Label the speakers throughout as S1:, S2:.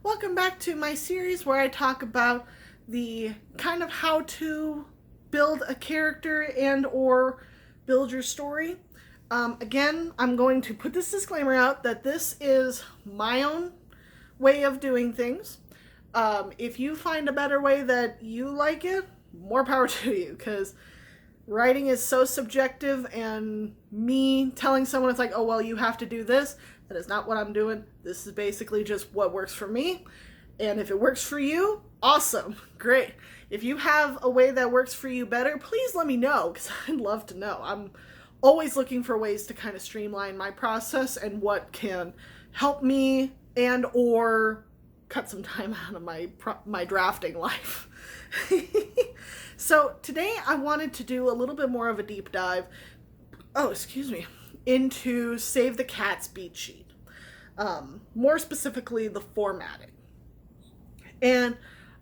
S1: Welcome back to my series where I talk about the kind of how to build a character and or build your story. Again, I'm going to put this disclaimer out that this is my own way of doing things. If you find a better way that you like it, more power to you, because writing is so subjective, and me telling someone it's like, oh, well, you have to do this, that is not what I'm doing. This is basically just what works for me. And if it works for you, awesome, great. If you have a way that works for you better, please let me know, because I'd love to know. I'm always looking for ways to kind of streamline my process and what can help me and or cut some time out of my drafting life. So today I wanted to do a little bit more of a deep dive, into Save the Cat's beat sheet. More specifically, the formatting. And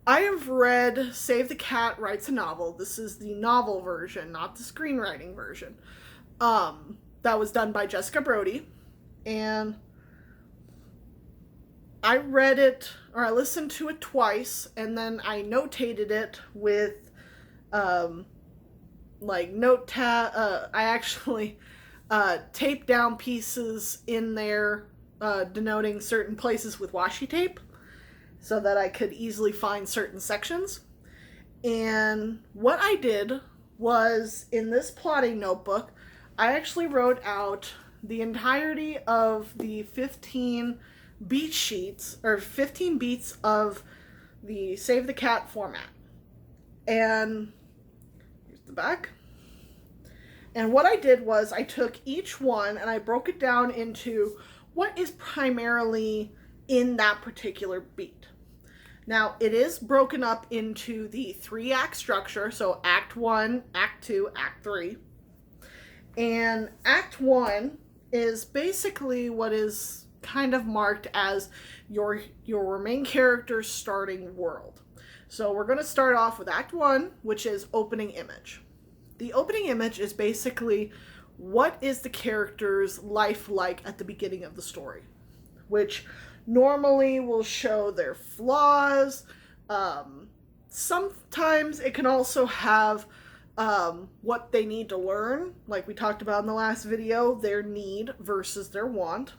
S1: I have read Save the Cat Writes a Novel. This is the novel version, not the screenwriting version. That was done by Jessica Brody. And I read it, or I listened to it twice, and then I notated it with, I actually taped down pieces in there, denoting certain places with washi tape, so that I could easily find certain sections. And what I did was, in this plotting notebook, I actually wrote out the entirety of the 15 beat sheets, or 15 beats of the Save the Cat format. And here's the back. And what I did was I took each one and I broke it down into what is primarily in that particular beat. Now, it is broken up into the 3-act structure, so Act 1, Act 2, Act 3. And Act 1 is basically what is kind of marked as your main character's starting world. So we're going to start off with Act 1, which is opening image. The opening image is basically what is the character's life like at the beginning of the story, which normally will show their flaws. Sometimes it can also have what they need to learn, like we talked about in the last video, their need versus their want.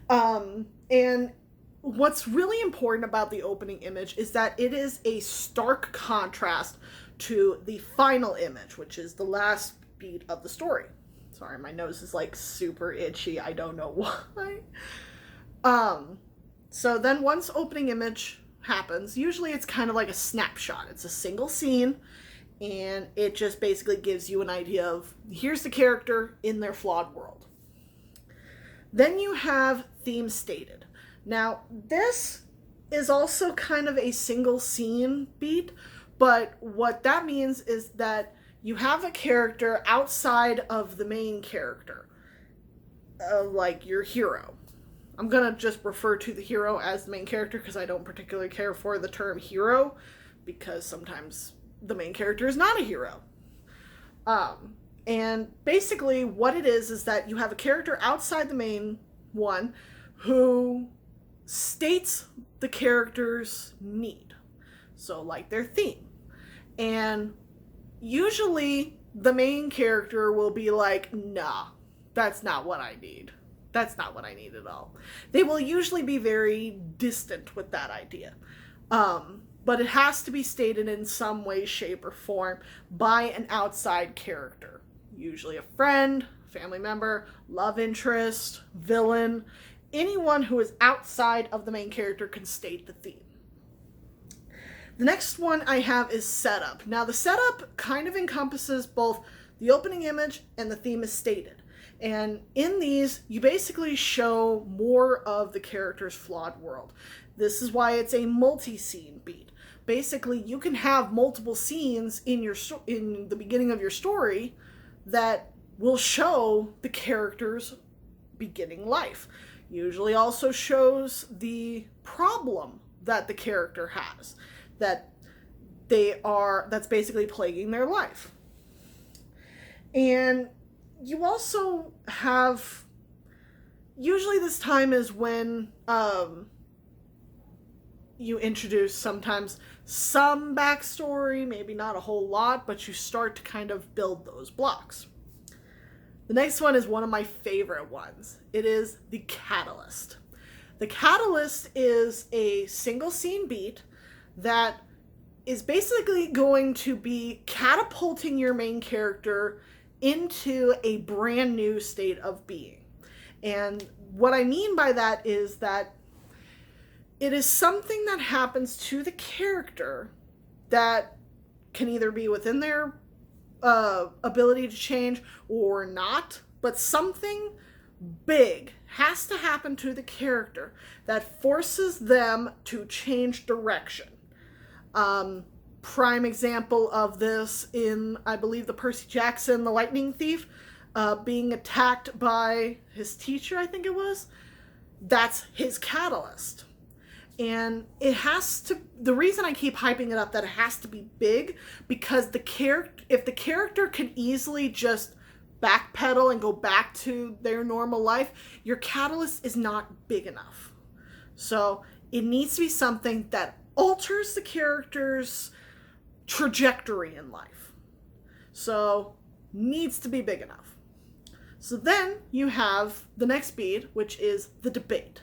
S1: And what's really important about the opening image is that it is a stark contrast to the final image, which is the last beat of the story. Sorry, my nose is like super itchy. I don't know why. So then once opening image happens, usually it's kind of like a snapshot. It's a single scene, and it just basically gives you an idea of here's the character in their flawed world. Then you have theme stated. Now, this is also kind of a single scene beat, but what that means is that you have a character outside of the main character, like your hero. I'm going to just refer to the hero as the main character because I don't particularly care for the term hero, because sometimes the main character is not a hero. And basically what it is that you have a character outside the main one who states the character's need. So like their theme. And usually the main character will be like, nah, that's not what I need. That's not what I need at all. They will usually be very distant with that idea. But it has to be stated in some way, shape, or form by an outside character. Usually a friend, family member, love interest, villain. Anyone who is outside of the main character can state the theme. The next one I have is setup. Now the setup kind of encompasses both the opening image and the theme is stated. And in these, you basically show more of the character's flawed world. This is why it's a multi-scene beat. Basically, you can have multiple scenes in the beginning of your story that will show the character's beginning life. Usually also shows the problem that the character has, that's basically plaguing their life. And you also have, usually this time is when you introduce sometimes some backstory, maybe not a whole lot, but you start to kind of build those blocks. The next one is one of my favorite ones. It is the catalyst. The catalyst is a single scene beat that is basically going to be catapulting your main character into a brand new state of being. And what I mean by that is that it is something that happens to the character that can either be within their ability to change or not, but something big has to happen to the character that forces them to change direction. Prime example of this in, I believe, the Percy Jackson, the Lightning Thief, being attacked by his teacher, I think it was. That's his catalyst. And it has to, the reason I keep hyping it up that it has to be big, because if the character can easily just backpedal and go back to their normal life, your catalyst is not big enough. So it needs to be something that alters the character's trajectory in life. So needs to be big enough. So then you have the next beat, which is the debate.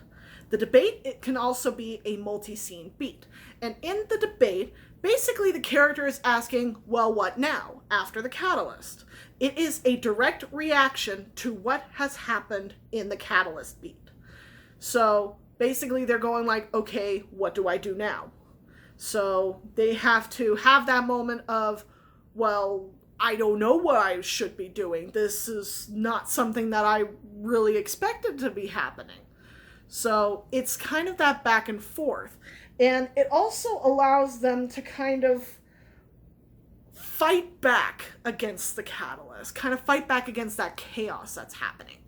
S1: The debate, it can also be a multi-scene beat. And in the debate, basically the character is asking, well, what now, after the catalyst? It is a direct reaction to what has happened in the catalyst beat. So basically they're going like, okay, what do I do now? So they have to have that moment of, well, I don't know what I should be doing. This is not something that I really expected to be happening. So it's kind of that back and forth. And it also allows them to kind of fight back against the catalyst, kind of fight back against that chaos that's happening.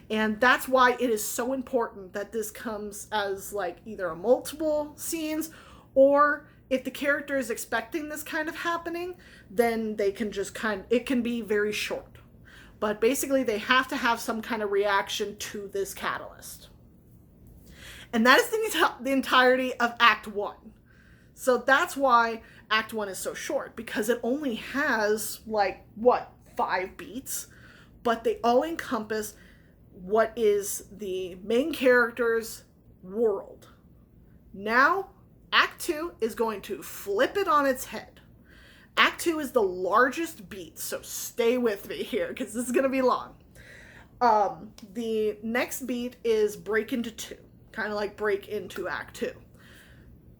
S1: And that's why it is so important that this comes as like either a multiple scenes, or if the character is expecting this kind of happening, then they can just it can be very short. But basically they have to have some kind of reaction to this catalyst. And that is the entirety of Act 1. So that's why Act 1 is so short, because it only has, 5 beats, but they all encompass what is the main character's world. Now, Act 2 is going to flip it on its head. Act 2 is the largest beat, so stay with me here, because this is going to be long. The next beat is Break into 2. Kind of like break into Act 2.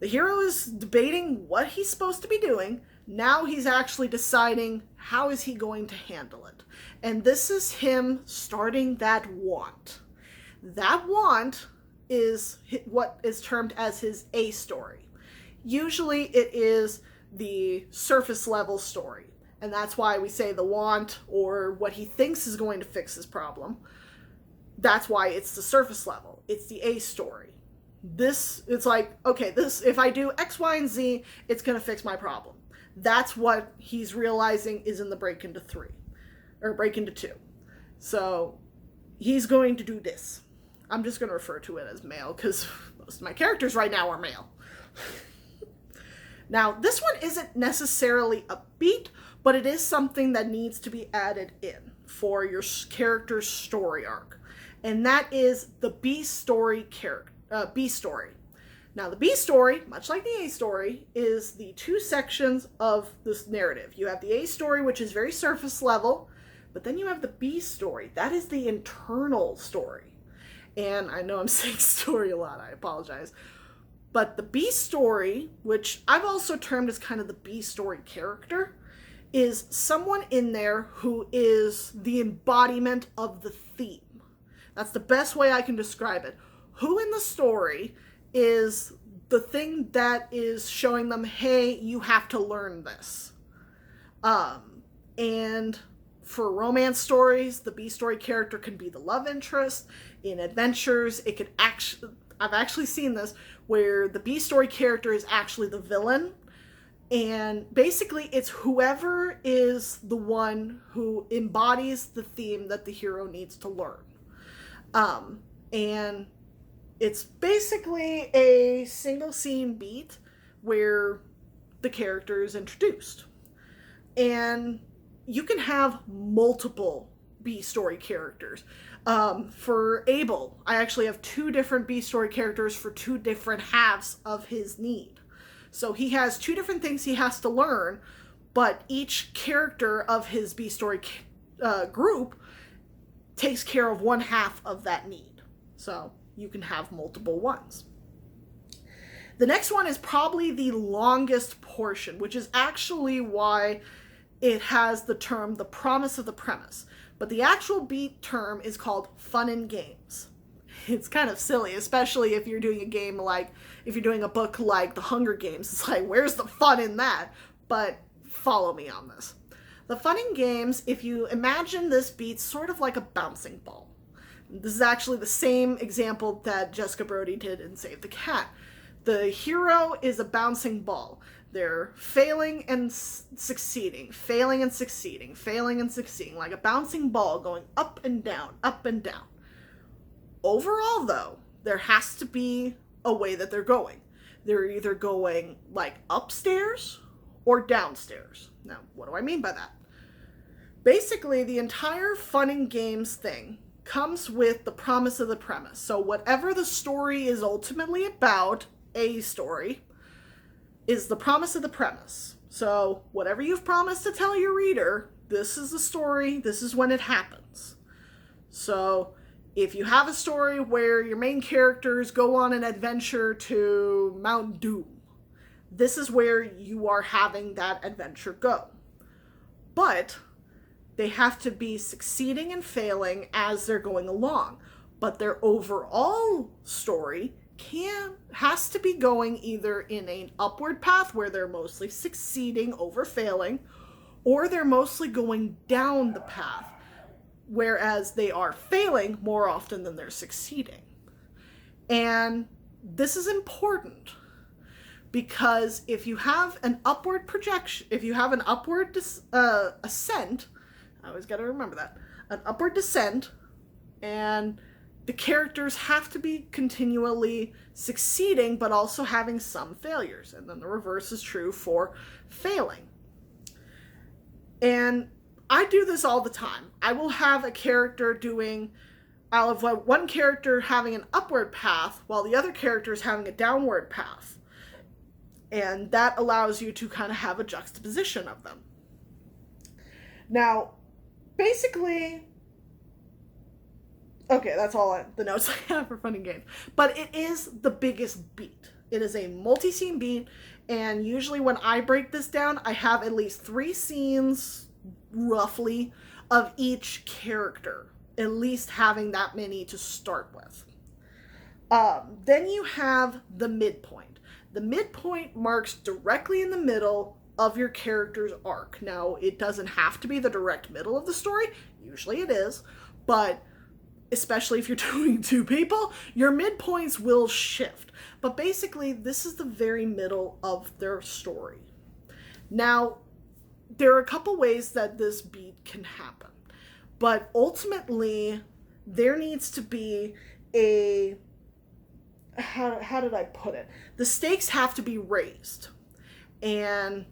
S1: The hero is debating what he's supposed to be doing. Now he's actually deciding how is he going to handle it. And this is him starting that want. That want is what is termed as his A story. Usually it is the surface level story. And that's why we say the want, or what he thinks is going to fix his problem. That's why it's the surface level. It's the A story. It's like, okay, if I do X, Y, and Z, it's going to fix my problem. That's what he's realizing is in the break into 3. Or break into 2. So he's going to do this. I'm just going to refer to it as male, because most of my characters right now are male. Now, this one isn't necessarily a beat, but it is something that needs to be added in for your character's story arc. And that is the B story B story. Now, the B story, much like the A story, is the 2 sections of this narrative. You have the A story, which is very surface level, but then you have the B story. That is the internal story. And I know I'm saying story a lot, I apologize. But the B story, which I've also termed as kind of the B story character, is someone in there who is the embodiment of the theme. That's the best way I can describe it. Who in the story is the thing that is showing them, hey, you have to learn this. And for romance stories, the B story character can be the love interest. In adventures, it could I've actually seen this, where the B story character is actually the villain. And basically, it's whoever is the one who embodies the theme that the hero needs to learn. And It's basically a single scene beat where the character is introduced. And you can have multiple B story characters. For Abel, I actually have 2 different B story characters for 2 different halves of his need. So he has 2 different things he has to learn, but each character of his B story group takes care of one half of that need. So you can have multiple ones. The next one is probably the longest portion, which is actually why it has the term the promise of the premise. But the actual beat term is called fun and games. It's kind of silly, especially if you're doing a game like, if you're doing a book like The Hunger Games. It's like, where's the fun in that? But follow me on this. The fun and games, if you imagine this beat sort of like a bouncing ball. This is actually the same example that Jessica Brody did in Save the Cat. The hero is a bouncing ball. They're failing and succeeding, failing and succeeding, failing and succeeding, like a bouncing ball going up and down, up and down. Overall, though, there has to be a way that they're going. They're either going like upstairs or downstairs. Now, what do I mean by that? Basically, the entire fun and games thing comes with the promise of the premise. So whatever the story is ultimately about, a story, is the promise of the premise. So whatever you've promised to tell your reader, this is the story, this is when it happens. So if you have a story where your main characters go on an adventure to Mount Doom, this is where you are having that adventure go. But they have to be succeeding and failing as they're going along. But their overall story has to be going either in an upward path where they're mostly succeeding over failing, or they're mostly going down the path, whereas they are failing more often than they're succeeding. And this is important because if you have an upward projection, if you have an upward ascent, I always got to remember that, an upward descent, and the characters have to be continually succeeding, but also having some failures. And then the reverse is true for failing. And I do this all the time. I will have a character I'll have one character having an upward path while the other character is having a downward path. And that allows you to kind of have a juxtaposition of them. Now, basically, okay, that's all the notes I have for fun and games. But it is the biggest beat. It is a multi-scene beat, and usually when I break this down, I have at least 3 scenes, roughly, of each character. At least having that many to start with. Then you have the midpoint. The midpoint marks directly in the middle of your character's arc. Now, it doesn't have to be the direct middle of the story. Usually it is, but especially if you're doing 2 people, your midpoints will shift. But basically, this is the very middle of their story. Now, there are a couple ways that this beat can happen. But ultimately, there needs to be how did I put it? The stakes have to be raised. And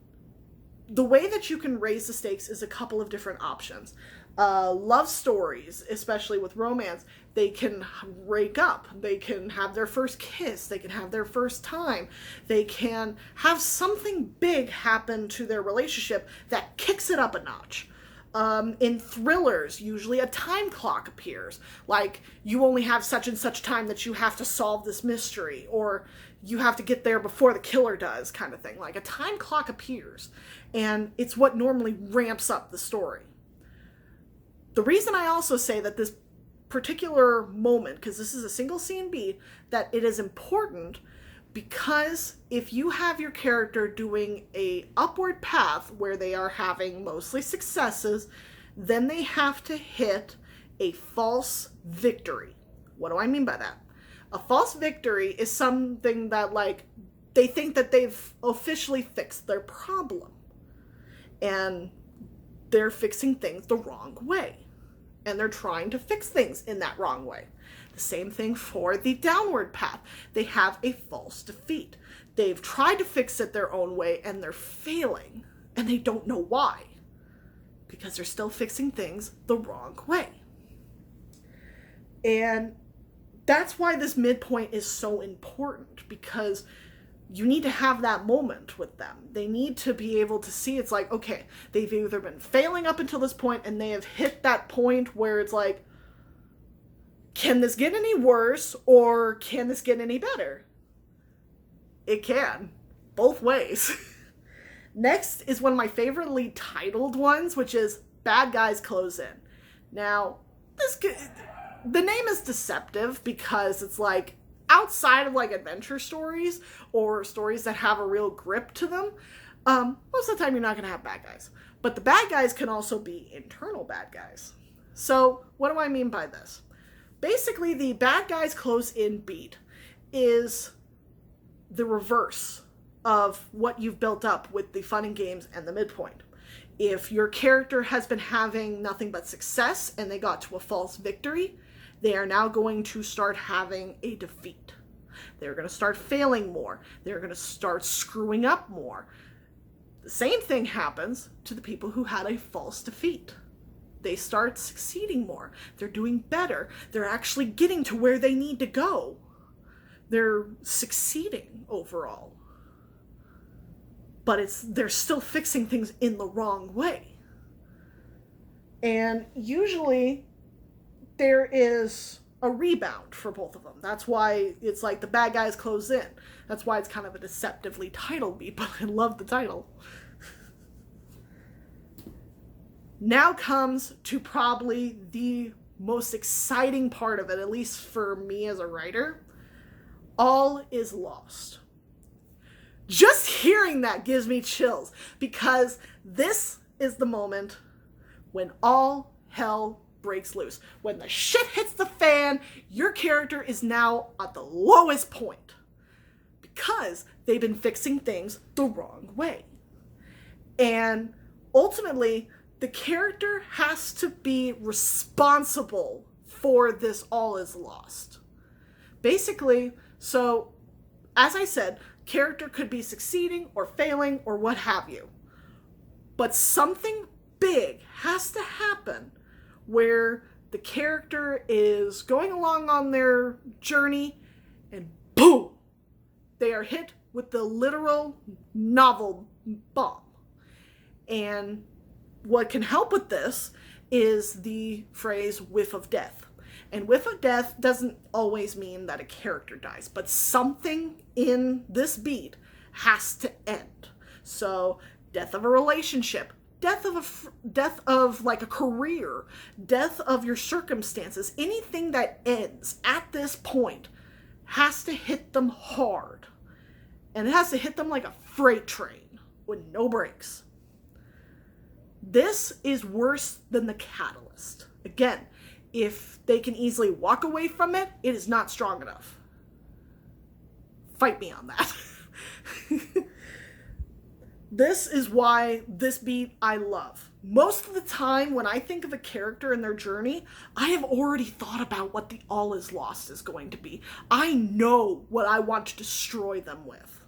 S1: the way that you can raise the stakes is a couple of different options. Love stories, especially with romance, they can break up. They can have their first kiss. They can have their first time. They can have something big happen to their relationship that kicks it up a notch. In thrillers, usually a time clock appears. Like, you only have such and such time that you have to solve this mystery, or you have to get there before the killer does, kind of thing. Like, a time clock appears, and it's what normally ramps up the story. The reason I also say that this particular moment, because this is a single scene beat, that it is important because if you have your character doing a upward path where they are having mostly successes, then they have to hit a false victory. What do I mean by that? A false victory is something that, like, they think that they've officially fixed their problem. And they're fixing things the wrong way. And they're trying to fix things in that wrong way. The same thing for the downward path. They have a false defeat. They've tried to fix it their own way and they're failing, and they don't know why. Because they're still fixing things the wrong way. And that's why this midpoint is so important, because you need to have that moment with them. They need to be able to see, it's like, okay, they've either been failing up until this point and they have hit that point where it's like, can this get any worse or can this get any better? It can. Both ways. Next is one of my favoritely titled ones, which is Bad Guys Close In. Now, the name is deceptive because it's like, outside of like adventure stories or stories that have a real grip to them, most of the time you're not going to have bad guys. But the bad guys can also be internal bad guys. So what do I mean by this? Basically, the Bad Guys Close In beat is the reverse of what you've built up with the fun and games and the midpoint. If your character has been having nothing but success and they got to a false victory, they are now going to start having a defeat. They're going to start failing more. They're going to start screwing up more. The same thing happens to the people who had a false defeat. They start succeeding more. They're doing better. They're actually getting to where they need to go. They're succeeding overall. But they're still fixing things in the wrong way. And usually there is a rebound for both of them. That's why it's like the bad guys close in. That's why it's kind of a deceptively titled beat, but I love the title. Now comes to probably the most exciting part of it, at least for me as a writer. All is lost. Just hearing that gives me chills, because this is the moment when all hell breaks loose. When the shit hits the fan, your character is now at the lowest point because they've been fixing things the wrong way. And ultimately, the character has to be responsible for this all is lost. Basically, so as I said, character could be succeeding or failing or what have you. But something big has to happen where the character is going along on their journey and boom, they are hit with the literal novel bomb. And what can help with this is the phrase whiff of death. And whiff of death doesn't always mean that a character dies, but something in this beat has to end. So death of a relationship, death of like a career, death of your circumstances, anything that ends at this point has to hit them hard. And it has to hit them like a freight train with no brakes. This is worse than the catalyst. Again, if they can easily walk away from it, it is not strong enough. Fight me on that. This is why this beat I love. Most of the time when I think of a character and their journey, I have already thought about what the all is lost is going to be. I know what I want to destroy them with.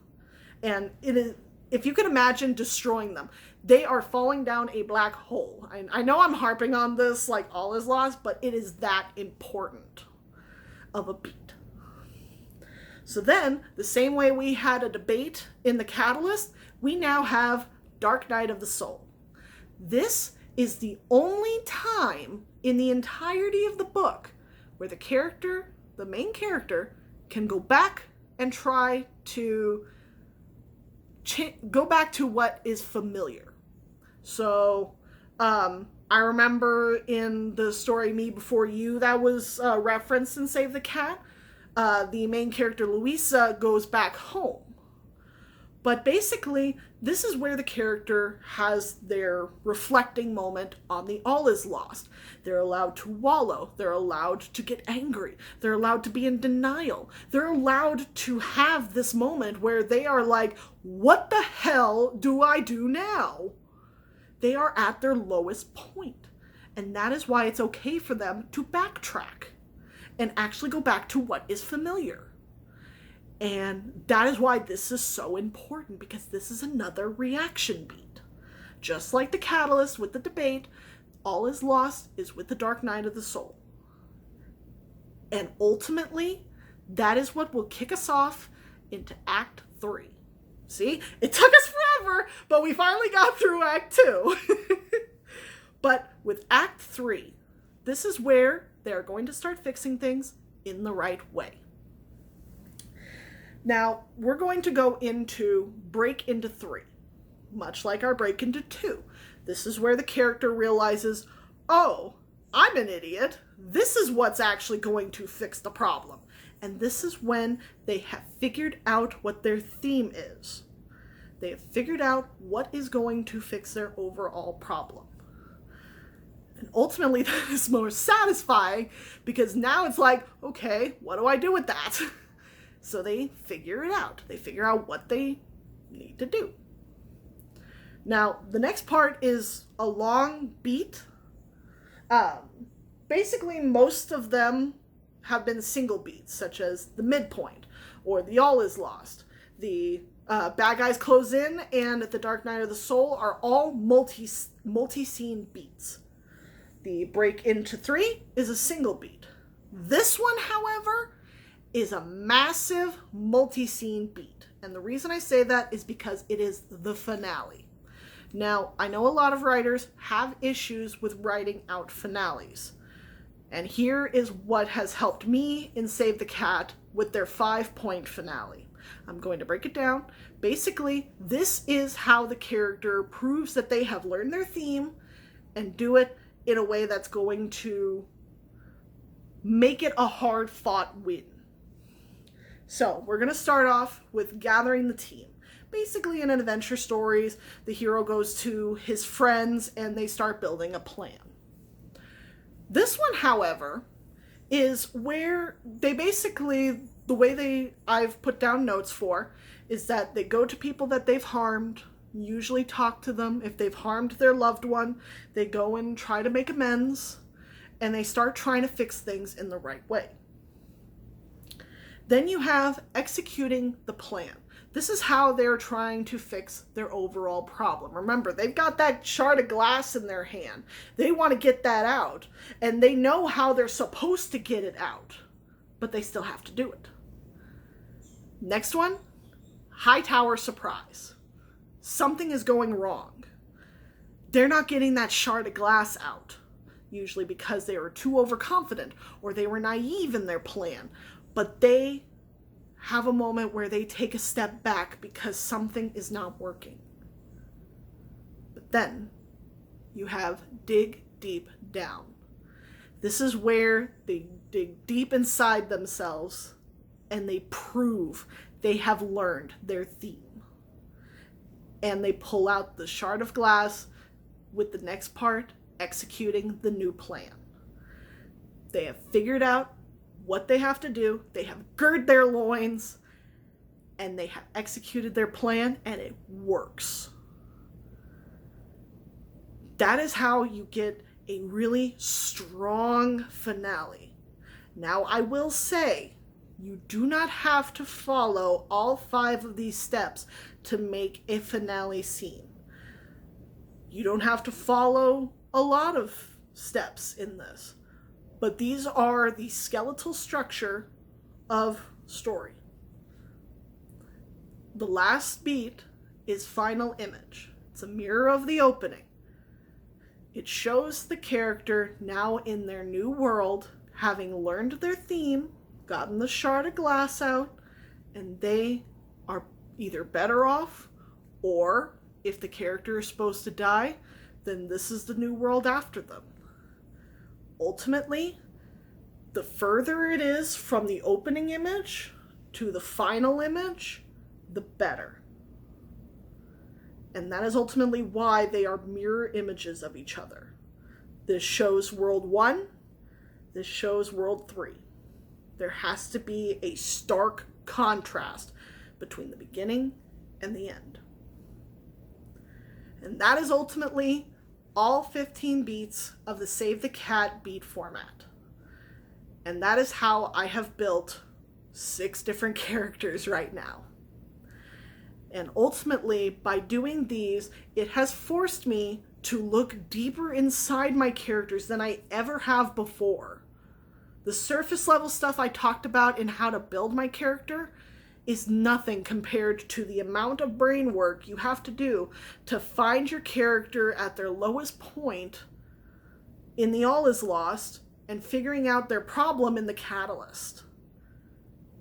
S1: And it is, if you can imagine destroying them, they are falling down a black hole. I know I'm harping on this like all is lost, but it is that important of a beat. So then, the same way we had a debate in the Catalyst, we now have Dark Night of the Soul. This is the only time in the entirety of the book where the character, the main character, can go back and try to go back to what is familiar. So, I remember in the story Me Before You that was referenced in Save the Cat, the main character Louisa goes back home. But basically, this is where the character has their reflecting moment on the all is lost. They're allowed to wallow. They're allowed to get angry. They're allowed to be in denial. They're allowed to have this moment where they are like, what the hell do I do now? They are at their lowest point. And that is why it's okay for them to backtrack. and actually go back to what is familiar. And that is why this is so important, because this is another reaction beat. Just like the catalyst with the debate, all is lost is with the dark night of the soul. And ultimately, that is what will kick us off into Act 3. See, it took us forever, but we finally got through Act 2. But with Act 3, this is where they're going to start fixing things in the right way. Now, we're going to go into break into 3, much like our break into 2. This is where the character realizes, oh, I'm an idiot. This is what's actually going to fix the problem. And this is when they have figured out what their theme is. They have figured out what is going to fix their overall problem. And ultimately, that is more satisfying, because now it's like, okay, what do I do with that? So they figure it out. They figure out what they need to do. Now, the next part is a long beat. Basically, most of them have been single beats, such as the midpoint, or the all is lost. The bad guys close in, and the dark night of the soul are all multi-scene beats. The break into 3 is a single beat. This one, however, is a massive multi-scene beat. And the reason I say that is because it is the finale. Now, I know a lot of writers have issues with writing out finales. And here is what has helped me in Save the Cat with their 5-point finale. I'm going to break it down. Basically, this is how the character proves that they have learned their theme and do it in a way that's going to make it a hard-fought win. So, we're going to start off with gathering the team. Basically, in an adventure stories, the hero goes to his friends and they start building a plan. This one, however, is where they basically, the way I've put down notes for, is that they go to people that they've harmed, usually talk to them. If they've harmed their loved one, they go and try to make amends, and they start trying to fix things in the right way. Then you have executing the plan. This is how they're trying to fix their overall problem. Remember, they've got that shard of glass in their hand. They want to get that out, and they know how they're supposed to get it out, but they still have to do it. Next one, high tower surprise. Something is going wrong. They're not getting that shard of glass out, usually because they were too overconfident or they were naive in their plan, but they have a moment where they take a step back because something is not working. But then you have dig deep down. This is where they dig deep inside themselves and they prove they have learned their theme. And they pull out the shard of glass with the next part, executing the new plan. They have figured out what they have to do. They have girded their loins and they have executed their plan, and it works. That is how you get a really strong finale. Now, I will say, you do not have to follow all 5 of these steps to make a finale scene. You don't have to follow a lot of steps in this. But these are the skeletal structure of story. The last beat is final image. It's a mirror of the opening. It shows the character now in their new world, having learned their theme, gotten the shard of glass out, and they are either better off, or if the character is supposed to die, then this is the new world after them. Ultimately, the further it is from the opening image to the final image, the better. And that is ultimately why they are mirror images of each other. This shows World 1, this shows World 3. There has to be a stark contrast between the beginning and the end. And that is ultimately all 15 beats of the Save the Cat beat format. And that is how I have built 6 different characters right now. And ultimately, by doing these, it has forced me to look deeper inside my characters than I ever have before. The surface level stuff I talked about in how to build my character is nothing compared to the amount of brain work you have to do to find your character at their lowest point in the All Is Lost and figuring out their problem in the Catalyst.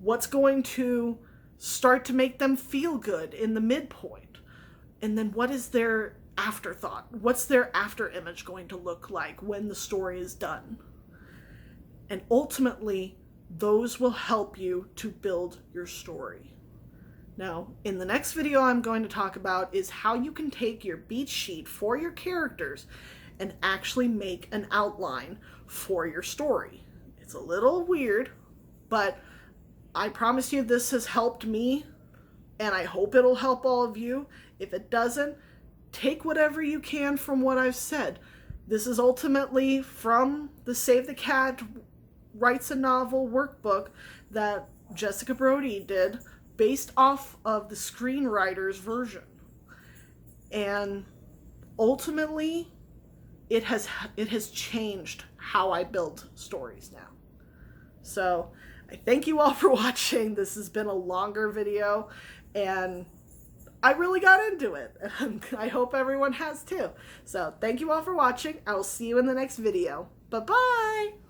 S1: What's going to start to make them feel good in the midpoint? And then what is their afterthought? What's their after image going to look like when the story is done? And ultimately, those will help you to build your story. Now, in the next video I'm going to talk about is how you can take your beat sheet for your characters and actually make an outline for your story. It's a little weird, but I promise you this has helped me, and I hope it'll help all of you. If it doesn't, take whatever you can from what I've said. This is ultimately from the Save the Cat Writes a Novel workbook that Jessica Brody did based off of the screenwriter's version. And ultimately, it has changed how I build stories now. So I thank you all for watching. This has been a longer video, and I really got into it, and I hope everyone has too. So thank you all for watching. I will see you in the next video. Bye-bye!